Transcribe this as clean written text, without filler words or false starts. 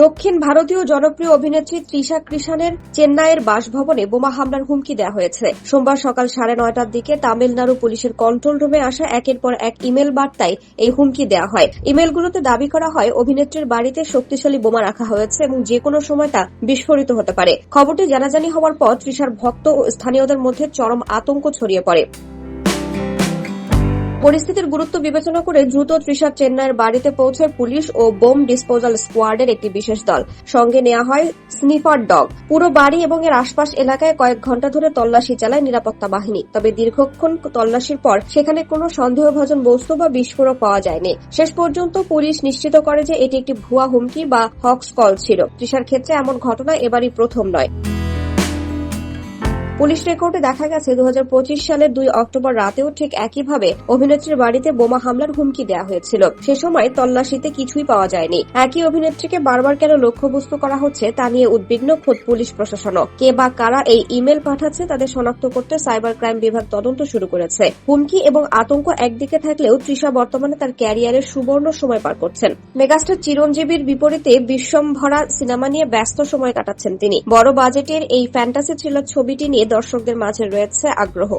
দক্ষিণ ভারতীয় জনপ্রিয় অভিনেত্রী তৃষা কৃষাণের চেন্নাইয়ের বাসভবনে বোমা হামলার হুমকি দেওয়া হয়েছে। সোমবার সকাল 9:30টার দিকে তামিলনাড়ু পুলিশের কন্ট্রোল রুমে আসা একের পর এক ইমেল বার্তায় এই হুমকি দেওয়া হয়। ইমেলগুলোতে দাবি করা হয় অভিনেত্রীর বাড়িতে শক্তিশালী বোমা রাখা হয়েছে এবং যেকোনো সময় তা বিস্ফোরিত হতে পারে। খবরটি জানাজানি হওয়ার পর তৃষার ভক্ত ও স্থানীয়দের মধ্যে চরম আতঙ্ক ছড়িয়ে পড়ে। পরিস্থিতির গুরুত্ব বিবেচনা করে দ্রুত তৃষার চেন্নাইয়ের বাড়িতে পৌঁছায় পুলিশ ও বোম ডিসপোজাল স্কোয়াডের একটি বিশেষ দল। সঙ্গে নেওয়া হয় স্নিফার ডগ। পুরো বাড়ি এবং এর আশপাশ এলাকায় কয়েক ঘণ্টা ধরে তল্লাশি চালায় নিরাপত্তা বাহিনী। তবে দীর্ঘক্ষণ তল্লাশির পর সেখানে কোনো সন্দেহভাজন বস্তু বা বিস্ফোরক পাওয়া যায়নি। শেষ পর্যন্ত পুলিশ নিশ্চিত করে যে এটি একটি ভুয়া হুমকি বা হক্স কল ছিল। তৃষার ক্ষেত্রে এমন ঘটনা এবারই প্রথম নয়। পুলিশ রেকর্ডে দেখা গেছে 2025 সালের 2 অক্টোবর রাতেও ঠিক একইভাবে অভিনেত্রীর বাড়িতে বোমা হামলার হুমকি দেওয়া হয়েছিল। সে সময় তল্লাশিতে কিছুই পাওয়া যায়নি। একই অভিনেত্রীকে বারবার কেন লক্ষ্যবস্তু করা হচ্ছে তা নিয়ে উদ্বিগ্ন খোদ পুলিশ প্রশাসনও। কে বা কারা এই ইমেল পাঠাচ্ছে তাদের শনাক্ত করতে সাইবার ক্রাইম বিভাগ তদন্ত শুরু করেছে। হুমকি এবং আতঙ্ক একদিকে থাকলেও তৃষা বর্তমানে তার ক্যারিয়ারের সুবর্ণ সময় পার করছেন। মেগাস্টার চিরঞ্জীবীর বিপরীতে বিশ্বমভরা সিনেমা নিয়ে ব্যস্ত সময় কাটাচ্ছেন তিনি। বড় বাজেটের এই ফ্যান্টাসি থ্রিলার ছবিটি নিয়ে দর্শকদের মাঝে রয়েছে আগ্রহ।